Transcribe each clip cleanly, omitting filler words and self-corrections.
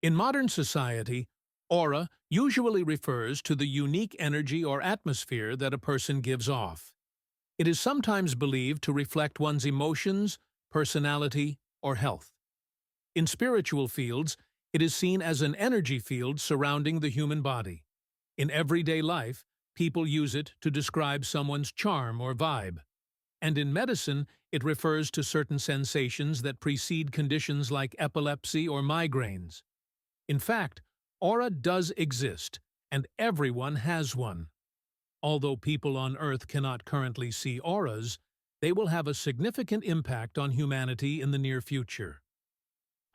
In modern society, aura usually refers to the unique energy or atmosphere that a person gives off. It is sometimes believed to reflect one's emotions, personality, or health. In spiritual fields, it is seen as an energy field surrounding the human body. In everyday life, people use it to describe someone's charm or vibe. And in medicine, it refers to certain sensations that precede conditions like epilepsy or migraines. In fact, aura does exist, and everyone has one. Although people on Earth cannot currently see auras, they will have a significant impact on humanity in the near future.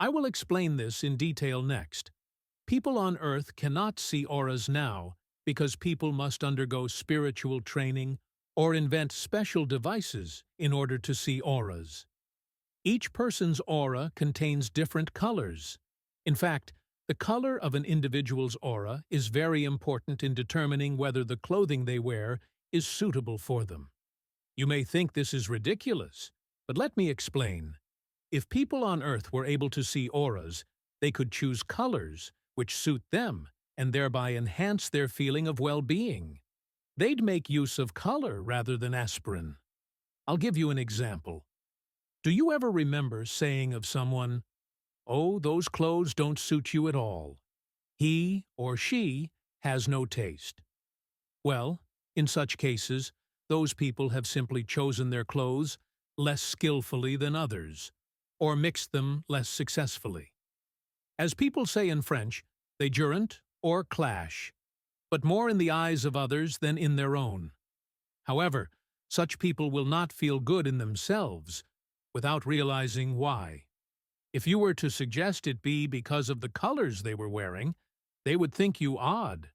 I will explain this in detail next. People on Earth cannot see auras now because people must undergo spiritual training or invent special devices in order to see auras. Each person's aura contains different colors. In fact, the color of an individual's aura is very important in determining whether the clothing they wear is suitable for them. You may think this is ridiculous, but let me explain. If people on Earth were able to see auras, they could choose colors which suit them and thereby enhance their feeling of well-being. They'd make use of color rather than aspirin. I'll give you an example. Do you ever remember saying of someone, "Oh, those clothes don't suit you at all. He or she has no taste"? Well, in such cases, those people have simply chosen their clothes less skillfully than others, or mixed them less successfully. As people say in French, they jurent or clash, but more in the eyes of others than in their own. However, such people will not feel good in themselves without realizing why. If you were to suggest it be because of the colors they were wearing, they would think you odd.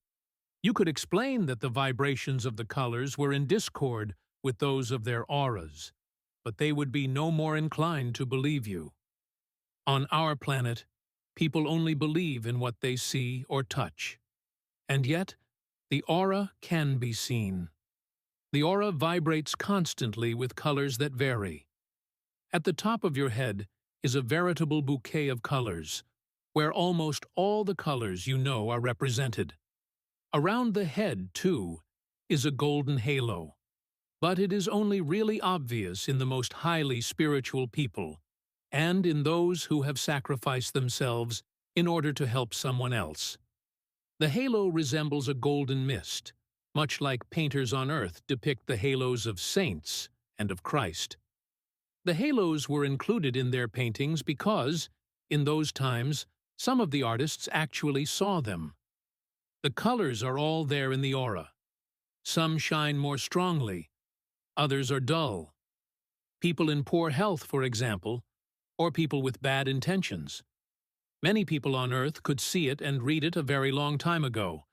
You could explain that the vibrations of the colors were in discord with those of their auras, but they would be no more inclined to believe you. On our planet, people only believe in what they see or touch. And yet, the aura can be seen. The aura vibrates constantly with colors that vary. At the top of your head is a veritable bouquet of colors, where almost all the colors you know are represented. Around the head, too, is a golden halo, but it is only really obvious in the most highly spiritual people, and in those who have sacrificed themselves in order to help someone else. The halo resembles a golden mist, much like painters on Earth depict the halos of saints and of Christ. The halos were included in their paintings because, in those times, some of the artists actually saw them. The colors are all there in the aura. Some shine more strongly, others are dull. People in poor health, for example, or people with bad intentions. Many people on Earth could see it and read it a very long time ago,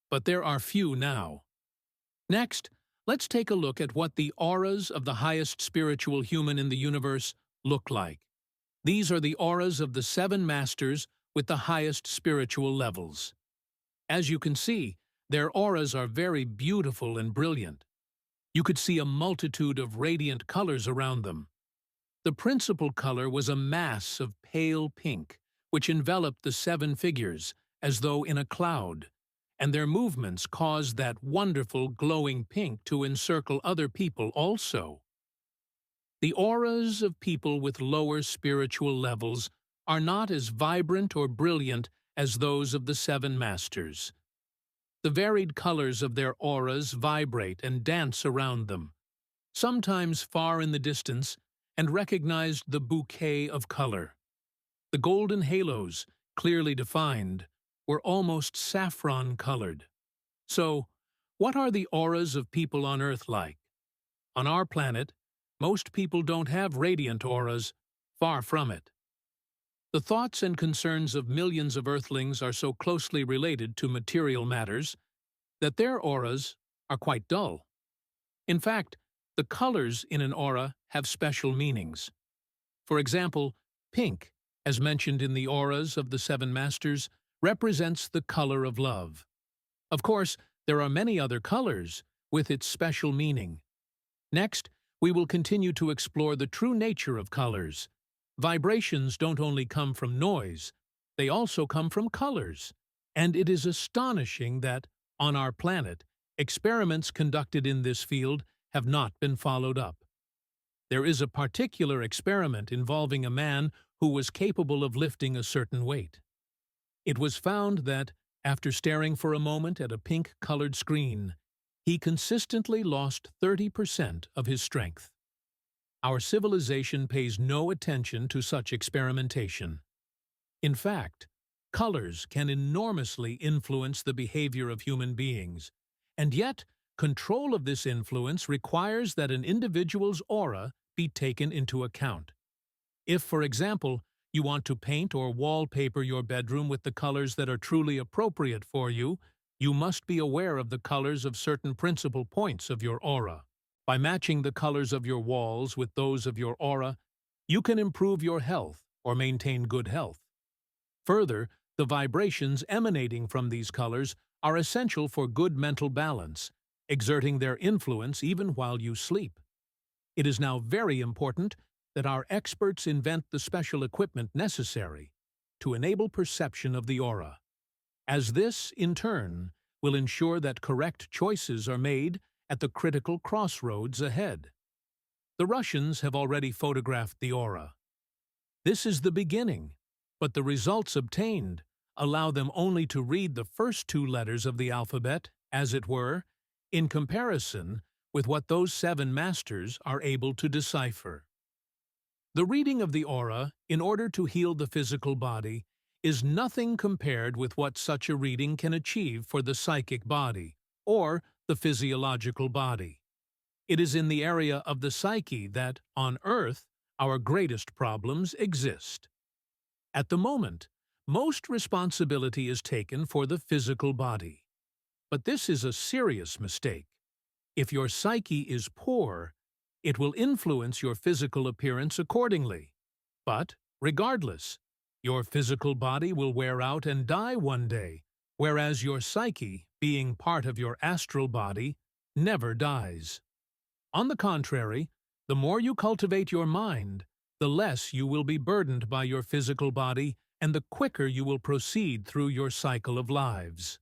but there are few now. Next, let's take a look at what the auras of the highest spiritual human in the universe look like. These are the auras of the 7 masters with the highest spiritual levels. As you can see, their auras are very beautiful and brilliant. You could see a multitude of radiant colors around them. The principal color was a mass of pale pink, which enveloped the 7 figures as though in a cloud, and their movements caused that wonderful glowing pink to encircle other people also. The auras of people with lower spiritual levels are not as vibrant or brilliant as those of the 7 masters. The varied colors of their auras vibrate and dance around them, sometimes far in the distance, and recognized the bouquet of color. The golden halos, clearly defined, were almost saffron-colored. So, what are the auras of people on Earth like? On our planet, most people don't have radiant auras, far from it. The thoughts and concerns of millions of Earthlings are so closely related to material matters that their auras are quite dull. In fact, the colors in an aura have special meanings. For example, pink, as mentioned in the auras of the 7 masters, represents the color of love. Of course, there are many other colors with its special meaning. Next, we will continue to explore the true nature of colors. Vibrations don't only come from noise, They also come from colors. And it is astonishing that, on our planet, experiments conducted in this field have not been followed up. There is a particular experiment involving a man who was capable of lifting a certain weight. It was found that, after staring for a moment at a pink-colored screen, he consistently lost 30% of his strength. Our civilization pays no attention to such experimentation. In fact, colors can enormously influence the behavior of human beings, and yet control of this influence requires that an individual's aura be taken into account. If, for example, you want to paint or wallpaper your bedroom with the colors that are truly appropriate for you, you must be aware of the colors of certain principal points of your aura. By matching the colors of your walls with those of your aura, you can improve your health or maintain good health. Further, the vibrations emanating from these colors are essential for good mental balance, exerting their influence even while you sleep. It is now very important that our experts invent the special equipment necessary to enable perception of the aura, as this, in turn, will ensure that correct choices are made at the critical crossroads ahead. The Russians have already photographed the aura. This is the beginning, but the results obtained allow them only to read the first two letters of the alphabet, as it were, in comparison with what those 7 masters are able to decipher. The reading of the aura, in order to heal the physical body, is nothing compared with what such a reading can achieve for the psychic body, or the physiological body. It is in the area of the psyche that, on Earth, our greatest problems exist. At the moment, most responsibility is taken for the physical body. But this is a serious mistake. If your psyche is poor, it will influence your physical appearance accordingly. But, regardless, your physical body will wear out and die one day, whereas your psyche, being part of your astral body, never dies. On the contrary, the more you cultivate your mind, the less you will be burdened by your physical body and the quicker you will proceed through your cycle of lives.